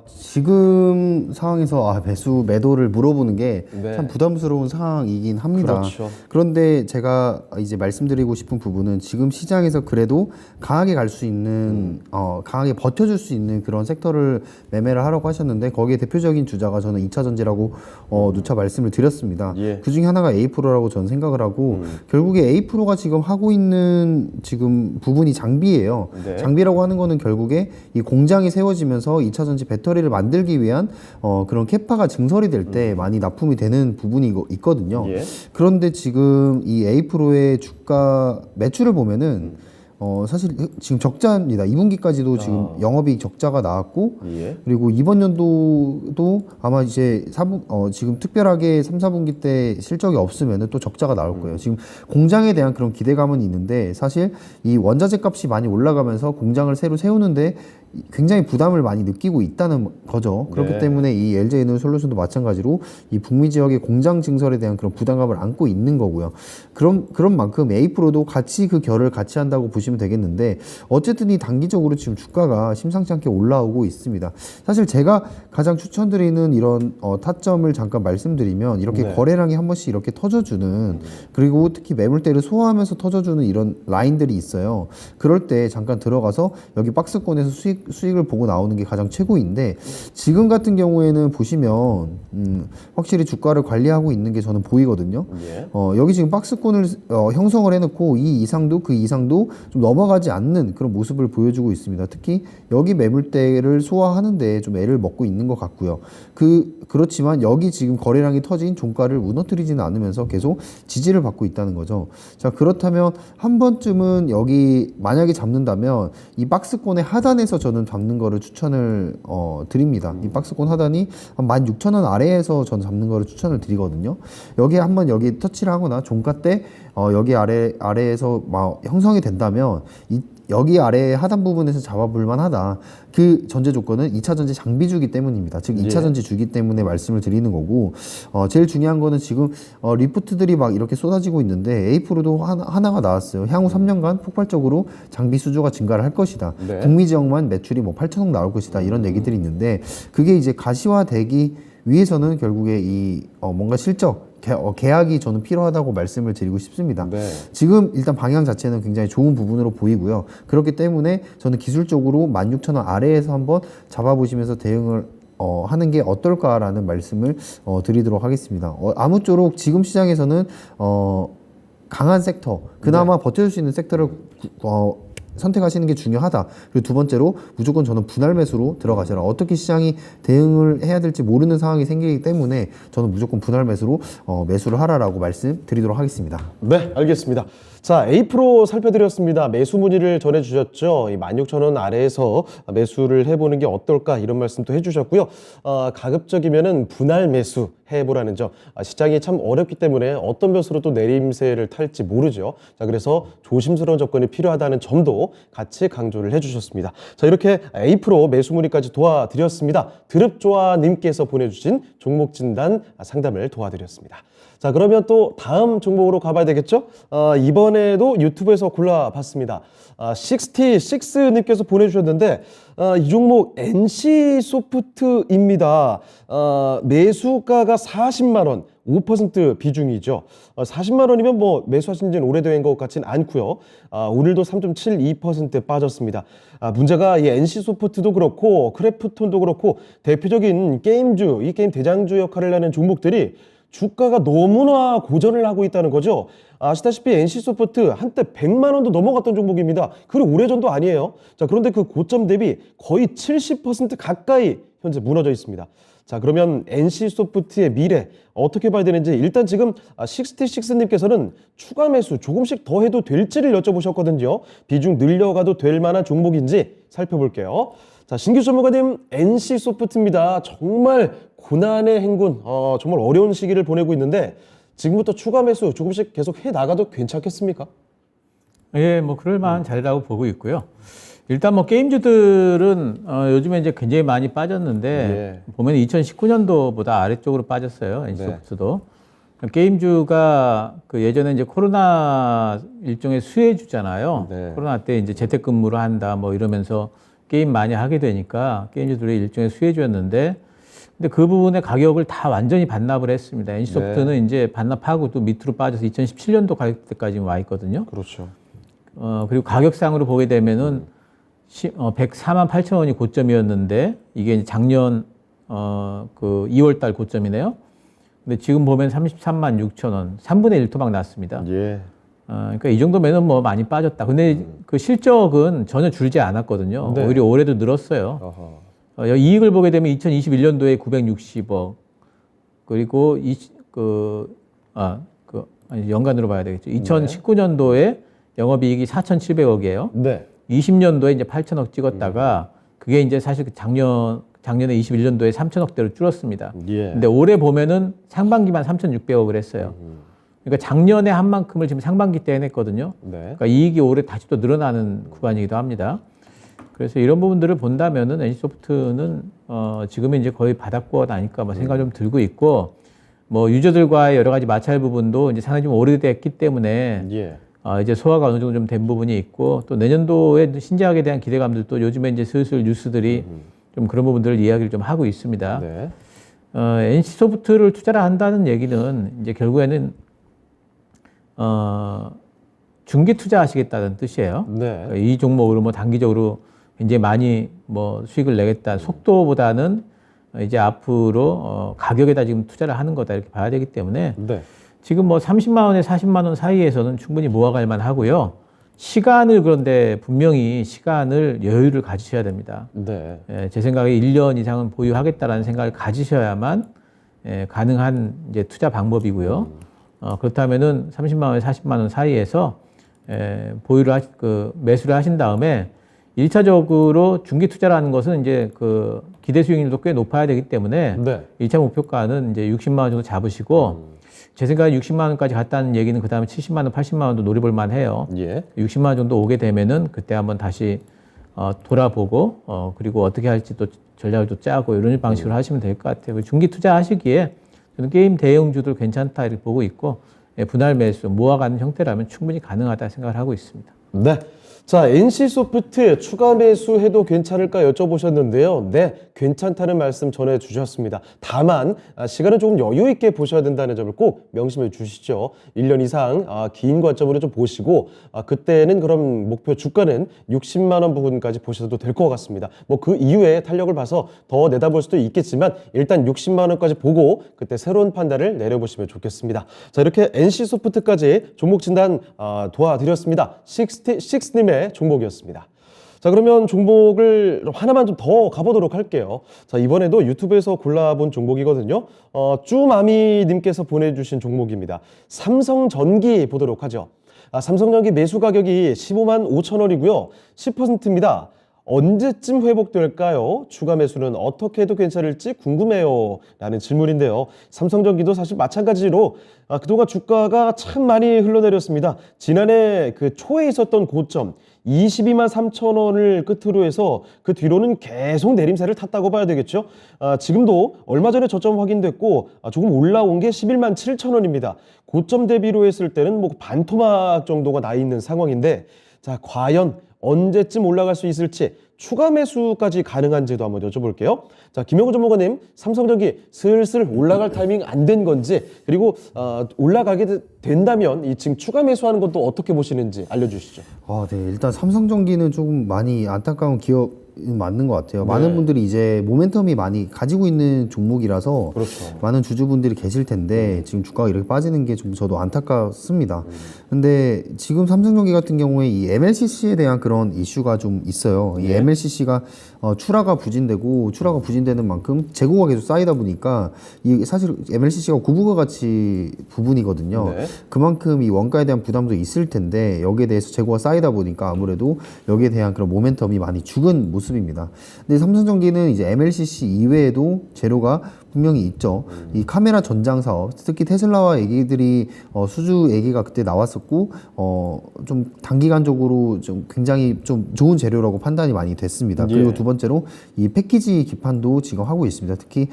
Speaker 5: 지금 상황에서 매도를 물어보는 게
Speaker 1: 네.
Speaker 5: 참 부담스러운 상황이긴 합니다.
Speaker 1: 그렇죠.
Speaker 5: 그런데 제가 이제 말씀드리고 싶은 부분은 지금 시장에서 그래도 강하게 갈 수 있는 강하게 버텨줄 수 있는 그런 섹터를 매매를 하라고 하셨는데 거기에 대표적인 주자가 저는 2차 전지라고 누차 말씀을 드렸습니다.
Speaker 1: 예.
Speaker 5: 그 중에 하나가 A프로라고 저는 생각을 하고 결국에 A프로가 지금 하고 있는 지금 부분이 장비예요.
Speaker 1: 네.
Speaker 5: 장비라고 하는 거는 결국에 이 공장이 세워지면서 2차 전지 배터리를 만들기 위한 그런 캐파가 증설이 될 때 많이 납품이 되는 부분이 있거든요.
Speaker 1: 예.
Speaker 5: 그런데 지금 이 A프로의 주가 매출을 보면은 사실 지금 적자입니다. 2분기까지도 지금 영업이익 적자가 나왔고
Speaker 1: 예.
Speaker 5: 그리고 이번 연도도 아마 이제 지금 특별하게 3, 4분기 때 실적이 없으면 또 적자가 나올 거예요. 지금 공장에 대한 그런 기대감은 있는데 사실 이 원자재 값이 많이 올라가면서 공장을 새로 세우는데 굉장히 부담을 많이 느끼고 있다는 거죠. 그렇기
Speaker 1: 네.
Speaker 5: 때문에 이 LG에너솔루션도 마찬가지로 이 북미 지역의 공장 증설에 대한 그런 부담감을 안고 있는 거고요. 그런 만큼 A프로도 같이 그 결을 같이 한다고 보시면 되겠는데 어쨌든 이 단기적으로 지금 주가가 심상치 않게 올라오고 있습니다. 사실 제가 가장 추천드리는 이런 타점을 잠깐 말씀드리면 이렇게
Speaker 1: 네.
Speaker 5: 거래량이 한 번씩 이렇게 터져주는 그리고 특히 매물대를 소화하면서 터져주는 이런 라인들이 있어요. 그럴 때 잠깐 들어가서 여기 박스권에서 수익을 보고 나오는 게 가장 최고인데 지금 같은 경우에는 보시면 확실히 주가를 관리하고 있는 게 저는 보이거든요.
Speaker 1: 예.
Speaker 5: 여기 지금 박스권을 형성을 해놓고 이 이상도 그 이상도 좀 넘어가지 않는 그런 모습을 보여주고 있습니다. 특히 여기 매물대를 소화하는데 좀 애를 먹고 있는 것 같고요. 그렇지만 여기 지금 거래량이 터진 종가를 무너뜨리지는 않으면서 계속 지지를 받고 있다는 거죠. 자, 그렇다면 한 번쯤은 여기 만약에 잡는다면 이 박스권의 하단에서 저는 잡는 거를 추천을 드립니다. 이 박스권 하단이 한 16,000원 아래에서 저는 잡는 거를 추천을 드리거든요. 여기에 한번 여기 터치를 하거나 종가 때 여기 아래에서 막 형성이 된다면 여기 아래 하단 부분에서 잡아볼만 하다. 그 전제 조건은 2차 전지 장비주기 때문입니다. 즉 2차
Speaker 1: 예.
Speaker 5: 전지 주기 때문에 말씀을 드리는 거고 제일 중요한 거는 지금 리프트들이 막 이렇게 쏟아지고 있는데 A프로도 하나가 나왔어요. 향후 3년간 폭발적으로 장비 수주가 증가를 할 것이다.
Speaker 1: 네.
Speaker 5: 북미 지역만 매출이 뭐 8천억 나올 것이다. 이런 얘기들이 있는데 그게 이제 가시화되기 위해서는 결국에 이 뭔가 실적 계약이 저는 필요하다고 말씀을 드리고 싶습니다.
Speaker 1: 네.
Speaker 5: 지금 일단 방향 자체는 굉장히 좋은 부분으로 보이고요. 그렇기 때문에 저는 기술적으로 16,000원 아래에서 한번 잡아보시면서 대응을 하는 게 어떨까라는 말씀을 드리도록 하겠습니다. 아무쪼록 지금 시장에서는 강한 섹터, 그나마 버텨줄 수 있는 섹터를 선택하시는 게 중요하다. 그리고 두 번째로 무조건 저는 분할 매수로 들어가셔라. 어떻게 시장이 대응을 해야 될지 모르는 상황이 생기기 때문에 저는 무조건 분할 매수로 매수를 하라라고 말씀드리도록 하겠습니다.
Speaker 1: 네, 알겠습니다. 자, A-프로 살펴드렸습니다. 매수 문의를 전해주셨죠. 이 16,000원 아래에서 매수를 해보는 게 어떨까 이런 말씀도 해주셨고요. 가급적이면은 분할 매수 해보라는 점. 시장이 참 어렵기 때문에 어떤 변수로 또 내림세를 탈지 모르죠. 자, 그래서 조심스러운 접근이 필요하다는 점도 같이 강조를 해주셨습니다. 자, 이렇게 A-프로 매수 문의까지 도와드렸습니다. 드릅조아님께서 보내주신 종목 진단 상담을 도와드렸습니다. 자, 그러면 또 다음 종목으로 가봐야 되겠죠? 이번에도 유튜브에서 골라봤습니다. 66님께서 보내주셨는데 이 종목 NC소프트입니다. 매수가가 40만 원, 5% 비중이죠. 40만 원이면 뭐 매수하신 지는 오래된 것 같진 않고요. 오늘도 3.72% 빠졌습니다. 문제가 이 NC소프트도 그렇고 크래프톤도 그렇고 대표적인 게임주, 이 게임 대장주 역할을 하는 종목들이 주가가 너무나 고전을 하고 있다는 거죠. 아시다시피 NC소프트 한때 100만 원도 넘어갔던 종목입니다. 그리고 오래전도 아니에요. 자, 그런데 그 고점 대비 거의 70% 가까이 현재 무너져 있습니다. 자, 그러면 NC소프트의 미래 어떻게 봐야 되는지 일단 지금 66님께서는 추가 매수 조금씩 더 해도 될지를 여쭤보셨거든요. 비중 늘려가도 될 만한 종목인지 살펴볼게요. 자, 신규 전문가님 NC소프트입니다. 정말 고난의 행군, 정말 어려운 시기를 보내고 있는데 지금부터 추가 매수 조금씩 계속 해 나가도 괜찮겠습니까?
Speaker 3: 예, 뭐 그럴 만한 자리라고 보고 있고요. 일단 뭐 게임주들은 요즘에 이제 굉장히 많이 빠졌는데 보면 2019년도보다 아래쪽으로 빠졌어요. NC소프트도. 게임주가 그 예전에 이제 코로나 일종의 수혜주잖아요. 코로나 때 이제 재택근무를 한다 뭐 이러면서 게임 많이 하게 되니까 게임주들이 일종의 수혜주였는데 근데 그 부분의 가격을 다 완전히 반납을 했습니다. NC소프트는 이제 반납하고 또 밑으로 빠져서 2017년도 가격대까지 와 있거든요.
Speaker 1: 그렇죠.
Speaker 3: 그리고 가격상으로 보게 되면은 104만 8천 원이 고점이었는데 이게 이제 작년 그 2월 달 고점이네요. 근데 지금 보면 33만 6천 원, 3분의 1 토막 났습니다. 그러니까 이 정도면은 뭐 많이 빠졌다. 근데 그 실적은 전혀 줄지 않았거든요. 오히려 올해도 늘었어요. 이익을 보게 되면 2021년도에 960억, 그리고 연간으로 봐야 되겠죠. 2019년도에 영업이익이 4,700억이에요. 20년도에 이제 8천억 찍었다가 그게 이제 사실 작년에 21년도에 3천억대로 줄었습니다. 근데 올해 보면은 상반기만 3,600억을 했어요. 그러니까 작년에 한 만큼을 지금 상반기 때 해냈거든요. 그러니까 이익이 올해 다시 또 늘어나는 구간이기도 합니다. 그래서 이런 부분들을 본다면은 NC소프트는 지금은 이제 거의 바닥권 아닐까 뭐 생각이 좀 들고 있고, 뭐 유저들과의 여러 가지 마찰 부분도 이제 상당히 좀 오래됐기 때문에 이제 소화가 어느 정도 좀 된 부분이 있고, 또 내년도에 신작에 대한 기대감들도 요즘에 이제 슬슬 뉴스들이 좀 그런 부분들을 이야기를 좀 하고 있습니다. NC소프트를 투자를 한다는 얘기는 이제 결국에는 중기 투자하시겠다는 뜻이에요. 그러니까 이 종목으로 뭐 단기적으로 굉장히 많이 뭐 수익을 내겠다. 속도보다는 이제 앞으로 가격에다 지금 투자를 하는 거다 이렇게 봐야 되기 때문에 지금 뭐 30만 원에 40만 원 사이에서는 충분히 모아갈 만하고요. 시간을 그런데 분명히 시간을 여유를 가지셔야 됩니다. 제 생각에 1년 이상은 보유하겠다라는 생각을 가지셔야만 가능한 이제 투자 방법이고요. 그렇다면은 30만 원에 40만 원 사이에서 매수를 하신 다음에 1차적으로 중기 투자라는 것은 이제 그 기대 수익률도 꽤 높아야 되기 때문에 1차 목표가는 이제 60만 원 정도 잡으시고 제 생각에 60만 원까지 갔다는 얘기는 그 다음에 70만 원, 80만 원도 노려볼 만해요. 60만 원 정도 오게 되면은 그때 한번 다시 돌아보고 그리고 어떻게 할지 또 전략을 또 짜고 이런 방식으로 하시면 될 것 같아요. 중기 투자하시기에 저는 게임 대형주들 괜찮다 이렇게 보고 있고 분할 매수 모아가는 형태라면 충분히 가능하다 생각을 하고 있습니다.
Speaker 1: 자, NC소프트 추가 매수해도 괜찮을까 여쭤보셨는데요. 네, 괜찮다는 말씀 전해주셨습니다. 다만 시간을 조금 여유 있게 보셔야 된다는 점을 꼭 명심해 주시죠. 1년 이상 긴 관점으로 좀 보시고 그때는 그럼 목표 주가는 60만 원 부근까지 보셔도 될 것 같습니다. 뭐 그 이후에 탄력을 봐서 더 내다볼 수도 있겠지만 일단 60만 원까지 보고 그때 새로운 판단을 내려보시면 좋겠습니다. 자, 이렇게 NC소프트까지 종목 진단 도와드렸습니다. 66님의 김호곤의 종목이었습니다. 자, 그러면 종목을 하나만 좀 더 가보도록 할게요. 자, 이번에도 유튜브에서 골라본 종목이거든요. 쭈마미님께서 보내주신 종목입니다. 삼성전기 보도록 하죠. 삼성전기 매수 가격이 15만 5천 원이고요. 10%입니다. 언제쯤 회복될까요? 추가 매수는 어떻게 해도 괜찮을지 궁금해요. 라는 질문인데요. 삼성전기도 사실 마찬가지로 그동안 주가가 참 많이 흘러내렸습니다. 지난해 그 초에 있었던 고점 22만 3천 원을 끝으로 해서 그 뒤로는 계속 내림세를 탔다고 봐야 되겠죠. 지금도 얼마 전에 저점 확인됐고 조금 올라온 게 11만 7천 원입니다. 고점 대비로 했을 때는 뭐 반토막 정도가 나 있는 상황인데, 자, 과연 언제쯤 올라갈 수 있을지, 추가 매수까지 가능한지도 한번 여쭤볼게요. 자, 김영우 전문가님, 삼성전기 슬슬 올라갈 타이밍 안 된 건지, 그리고 올라가게 된다면 이 지금 추가 매수하는 것도 어떻게 보시는지 알려주시죠.
Speaker 5: 네. 일단 삼성전기는 조금 많이 안타까운 기업 맞는 것 같아요. 많은 분들이 이제 모멘텀이 많이 가지고 있는 종목이라서
Speaker 1: 그렇죠.
Speaker 5: 많은 주주분들이 계실 텐데 지금 주가가 이렇게 빠지는 게 좀 저도 안타깝습니다. 근데 지금 삼성전기 같은 경우에 이 MLCC에 대한 그런 이슈가 좀 있어요. 이 MLCC가 출하가 부진되는 만큼 재고가 계속 쌓이다 보니까 이 사실 MLCC가 고부가 가치 부분이거든요.
Speaker 1: 네.
Speaker 5: 그만큼 이 원가에 대한 부담도 있을 텐데 여기에 대해서 재고가 쌓이다 보니까 아무래도 여기에 대한 그런 모멘텀이 많이 죽은 모습입니다. 근데 삼성전기는 이제 MLCC 이외에도 재료가 분명히 있죠. 이 카메라 전장 사업, 특히 테슬라와 얘기들이 수주 얘기가 그때 나왔었고 좀 단기간적으로 좀 굉장히 좀 좋은 재료라고 판단이 많이 됐습니다. 그리고 두 번째로 이 패키지 기판도 지금 하고 있습니다. 특히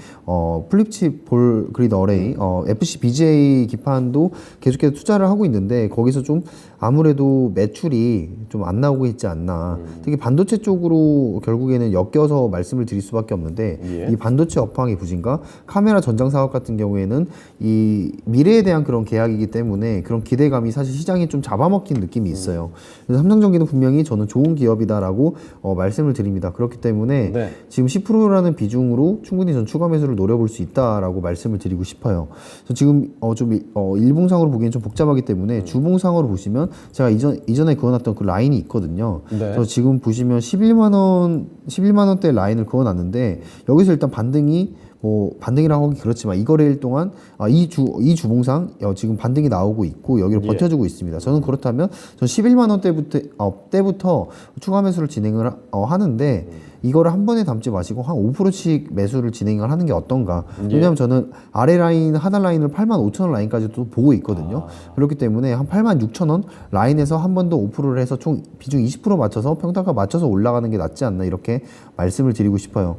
Speaker 5: 플립칩 볼 그리드 어레이, FCBGA 기판도 계속해서 투자를 하고 있는데 거기서 좀 아무래도 매출이 좀 안 나오고 있지 않나. 특히 반도체 쪽으로 결국에는 엮여서 말씀을 드릴 수밖에 없는데 이 반도체 업황의 부진과 카메라 전장 사업 같은 경우에는 이 미래에 대한 그런 계약이기 때문에 그런 기대감이 사실 시장이 좀 잡아먹힌 느낌이 있어요. 그래서 삼성전기는 분명히 저는 좋은 기업이다라고 말씀을 드립니다. 그렇기 때문에 지금 10%라는 비중으로 충분히 전 추가 매수를 노려볼 수 있다라고 말씀을 드리고 싶어요. 그래서 지금 좀 일봉상으로 보기엔 좀 복잡하기 때문에 주봉상으로 보시면 제가 이전에 그어놨던 그 라인이 있거든요. 그래서 지금 보시면 11만 원대 라인을 그어놨는데 여기서 일단 반등이라고 하기 그렇지만 이 거래일 동안 이 주봉상 지금 반등이 나오고 있고 여기를 버텨주고 있습니다. 저는 그렇다면 전 11만 원 때부터 추가 매수를 진행을 하는데 이거를 한 번에 담지 마시고 한 5%씩 매수를 진행을 하는 게 어떤가. 왜냐하면 저는 아래 라인, 하단 라인을 8만 5천 원 라인까지도 보고 있거든요. 그렇기 때문에 한 8만 6천 원 라인에서 한 번 더 5%를 해서 총 비중 20% 맞춰서 평단가 맞춰서 올라가는 게 낫지 않나 이렇게 말씀을 드리고 싶어요.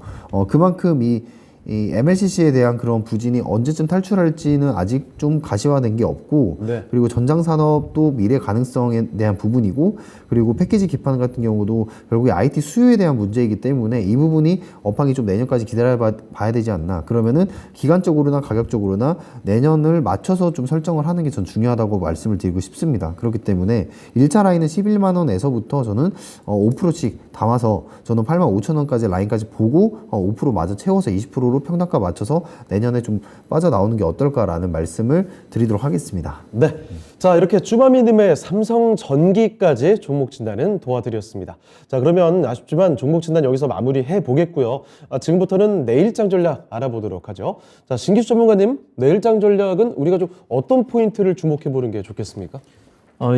Speaker 5: 그만큼 이 MLCC에 대한 그런 부진이 언제쯤 탈출할지는 아직 좀 가시화된 게 없고 그리고 전장 산업도 미래 가능성에 대한 부분이고 그리고 패키지 기판 같은 경우도 결국에 IT 수요에 대한 문제이기 때문에 이 부분이 업황이 좀 내년까지 기다려봐야 되지 않나. 그러면은 기간적으로나 가격적으로나 내년을 맞춰서 좀 설정을 하는 게 전 중요하다고 말씀을 드리고 싶습니다. 그렇기 때문에 1차 라인은 11만 원에서부터 저는 5%씩 담아서 저는 8만 5천 원까지 라인까지 보고 5% 마저 채워서 20%로 평단가 맞춰서 내년에 좀 빠져나오는 게 어떨까라는 말씀을 드리도록 하겠습니다.
Speaker 1: 네. 자, 이렇게 쭈마미님의 삼성전기까지 종목 진단은 도와드렸습니다. 자, 그러면 아쉽지만 종목 진단 여기서 마무리해 보겠고요. 지금부터는 내일장 전략 알아보도록 하죠. 자, 신기수 전문가님, 내일장 전략은 우리가 좀 어떤 포인트를 주목해 보는 게 좋겠습니까?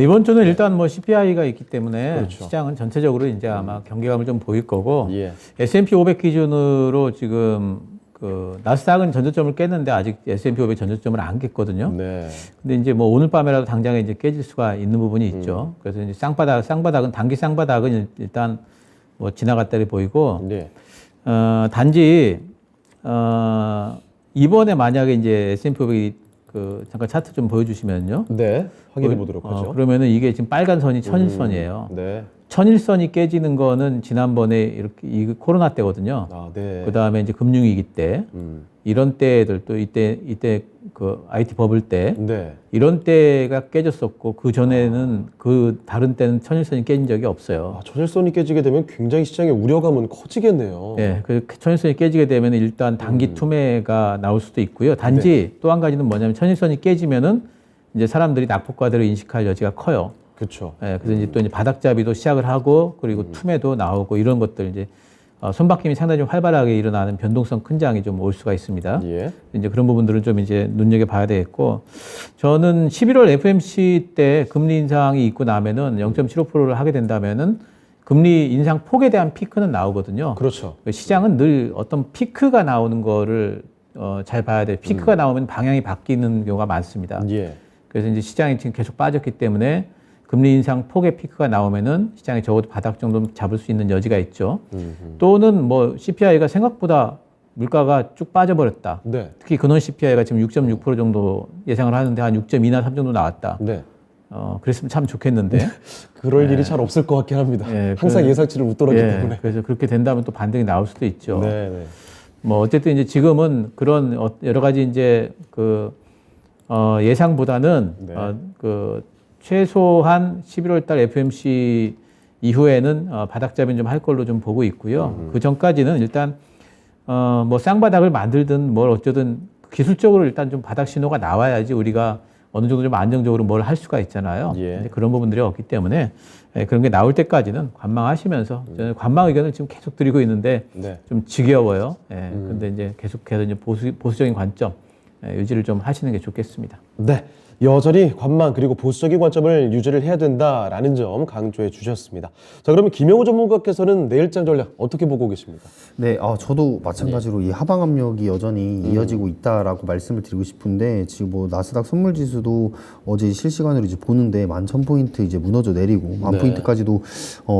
Speaker 3: 이번 주는 일단 뭐 CPI가 있기 때문에
Speaker 1: 그렇죠.
Speaker 3: 시장은 전체적으로 이제 아마 경계감을 좀 보일 거고 S&P 500 기준으로 지금 그 나스닥은 전저점을 깼는데 아직 S&P 500 전저점을 안 깼거든요. 근데 이제 뭐 오늘 밤에라도 당장에 이제 깨질 수가 있는 부분이 있죠. 그래서 이제 쌍바닥은 단기 쌍바닥은 일단 뭐 지나갔다리 보이고 단지 이번에 만약에 이제 S&P 500이 그 잠깐 차트 좀 보여주시면요.
Speaker 1: 네, 확인해 보도록 하죠.
Speaker 3: 그러면은 이게 지금 빨간 선이 천일선이에요. 천일선이 깨지는 거는 지난번에 이렇게 이 코로나 때거든요. 그 다음에 이제 금융위기 때 이런 때들 또 이때 그 IT 버블 때 이런 때가 깨졌었고 그 전에는 그 다른 때는 천일선이 깨진 적이 없어요.
Speaker 1: 천일선이 깨지게 되면 굉장히 시장의 우려감은 커지겠네요.
Speaker 3: 네, 그 천일선이 깨지게 되면 일단 단기 투매가 나올 수도 있고요. 단지 또 한 가지는 뭐냐면 천일선이 깨지면은 이제 사람들이 낙폭과대로 인식할 여지가 커요.
Speaker 1: 그렇죠.
Speaker 3: 예, 그래서 이제 또 이제 바닥잡이도 시작을 하고 그리고 투매도 나오고 이런 것들 이제 손바뀜이 상당히 좀 활발하게 일어나는 변동성 큰 장이 좀 올 수가 있습니다.
Speaker 1: 예.
Speaker 3: 이제 그런 부분들은 좀 이제 눈여겨봐야 되겠고, 저는 11월 FOMC 때 금리 인상이 있고 나면은 0.75%를 하게 된다면은 금리 인상 폭에 대한 피크는 나오거든요.
Speaker 1: 그렇죠.
Speaker 3: 시장은 늘 어떤 피크가 나오는 거를 잘 봐야 돼요. 피크가 나오면 방향이 바뀌는 경우가 많습니다.
Speaker 1: 예.
Speaker 3: 그래서 이제 시장이 지금 계속 빠졌기 때문에 금리 인상 폭의 피크가 나오면은 시장이 적어도 바닥 정도 잡을 수 있는 여지가 있죠. 또는 뭐 CPI가 생각보다 물가가 쭉 빠져버렸다.
Speaker 1: 네.
Speaker 3: 특히 근원 CPI가 지금 6.6% 정도 예상을 하는데 한 6.2나 3 정도 나왔다.
Speaker 1: 네.
Speaker 3: 그랬으면 참 좋겠는데.
Speaker 1: 그럴 일이 잘 없을 것 같긴 합니다.
Speaker 3: 예,
Speaker 1: 항상 예상치를 웃돌았기
Speaker 3: 예,
Speaker 1: 때문에.
Speaker 3: 그래서 그렇게 된다면 또 반등이 나올 수도 있죠.
Speaker 1: 네, 네.
Speaker 3: 뭐 어쨌든 이제 지금은 그런 여러 가지 이제 그 예상보다는
Speaker 1: 네.
Speaker 3: 그 최소한 11월 달 FOMC 이후에는 바닥잡이는 좀 할 걸로 좀 보고 있고요. 그 전까지는 일단 뭐 쌍바닥을 만들든 뭘 어쩌든 기술적으로 일단 좀 바닥 신호가 나와야지 우리가 어느 정도 좀 안정적으로 뭘 할 수가 있잖아요.
Speaker 1: 예.
Speaker 3: 근데 그런 부분들이 없기 때문에 그런 게 나올 때까지는 관망하시면서 저는 관망 의견을 지금 계속 드리고 있는데
Speaker 1: 네.
Speaker 3: 좀 지겨워요. 근데 이제 계속해서 이제 보수적인 관점 유지를 좀 하시는 게 좋겠습니다.
Speaker 1: 네. 여전히 관망 그리고 보수적인 관점을 유지를 해야 된다라는 점 강조해 주셨습니다. 자, 그러면 김영우 전문가께서는 내일장 전략 어떻게 보고 계십니까?
Speaker 5: 네, 저도 마찬가지로 이 하방 압력이 여전히 이어지고 있다라고 말씀을 드리고 싶은데 지금 뭐 나스닥 선물 지수도 어제 실시간으로 이제 보는데 11,000포인트 이제 무너져 내리고 10,000포인트까지도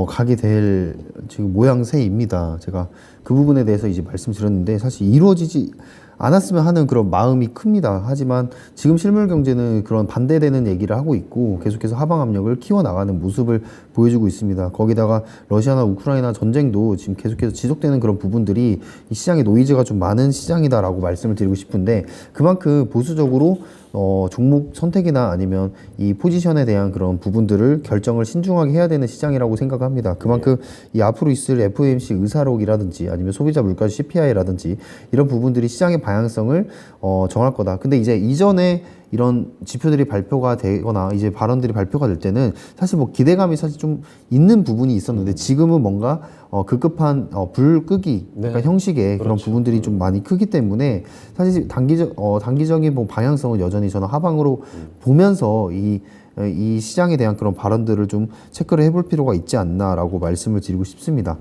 Speaker 5: 가게 될 지금 모양새입니다. 제가 그 부분에 대해서 이제 말씀드렸는데 사실 이루어지지 않았으면 하는 그런 마음이 큽니다. 하지만 지금 실물 경제는 그런 반대되는 얘기를 하고 있고 계속해서 하방 압력을 키워나가는 모습을 보여주고 있습니다. 거기다가 러시아나 우크라이나 전쟁도 지금 계속해서 지속되는 그런 부분들이 이 시장에 노이즈가 좀 많은 시장이다라고 말씀을 드리고 싶은데 그만큼 보수적으로 종목 선택이나 아니면 이 포지션에 대한 그런 부분들을 결정을 신중하게 해야 되는 시장이라고 생각합니다. 그만큼 이 앞으로 있을 FOMC 의사록이라든지 아니면 소비자 물가지 CPI라든지 이런 부분들이 시장의 방향성을 정할 거다. 근데 이제 이전에 이런 지표들이 발표가 되거나 이제 발언들이 발표가 될 때는 사실 뭐 기대감이 사실 좀 있는 부분이 있었는데 지금은 뭔가 급급한 불 끄기 그러니까 형식의 그런 부분들이 좀 많이 크기 때문에 사실 단기적인 뭐 방향성은 여전히 저는 하방으로 보면서 이 시장에 대한 그런 발언들을 좀 체크를 해볼 필요가 있지 않나라고 말씀을 드리고 싶습니다.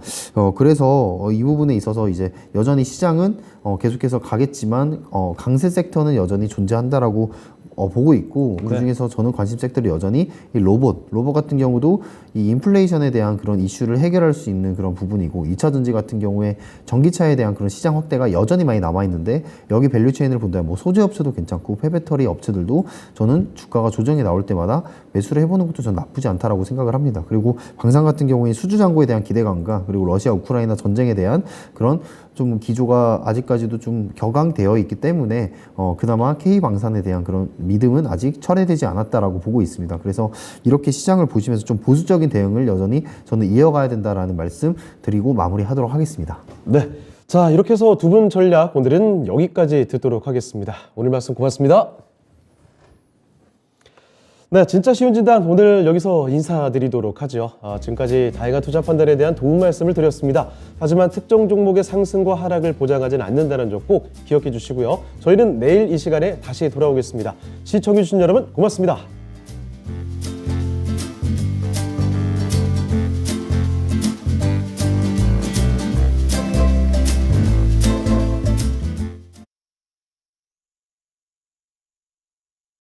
Speaker 5: 그래서 이 부분에 있어서 이제 여전히 시장은 계속해서 가겠지만 강세 섹터는 여전히 존재한다라고 보고 있고 그 중에서 저는 관심 섹터를 여전히 이 로봇 같은 경우도 이 인플레이션에 대한 그런 이슈를 해결할 수 있는 그런 부분이고 2차 전지 같은 경우에 전기차에 대한 그런 시장 확대가 여전히 많이 남아 있는데 여기 밸류 체인을 본다면 뭐 소재 업체도 괜찮고 폐배터리 업체들도 저는 주가가 조정이 나올 때마다 매수를 해보는 것도 저는 나쁘지 않다라고 생각을 합니다. 그리고 광산 같은 경우에 수주 잔고에 대한 기대감과 그리고 러시아 우크라이나 전쟁에 대한 그런 좀 기조가 아직까지도 좀 격앙되어 있기 때문에 그나마 K방산에 대한 그런 믿음은 아직 철회되지 않았다라고 보고 있습니다. 그래서 이렇게 시장을 보시면서 좀 보수적인 대응을 여전히 저는 이어가야 된다라는 말씀 드리고 마무리하도록 하겠습니다.
Speaker 1: 네. 자, 이렇게 해서 두 분 전략 오늘은 여기까지 듣도록 하겠습니다. 오늘 말씀 고맙습니다. 네, 진짜 쉬운 진단 오늘 여기서 인사드리도록 하죠. 지금까지 다이가 투자 판단에 대한 도움 말씀을 드렸습니다. 하지만 특정 종목의 상승과 하락을 보장하지는 않는다는 점 꼭 기억해 주시고요. 저희는 내일 이 시간에 다시 돌아오겠습니다. 시청해 주신 여러분 고맙습니다.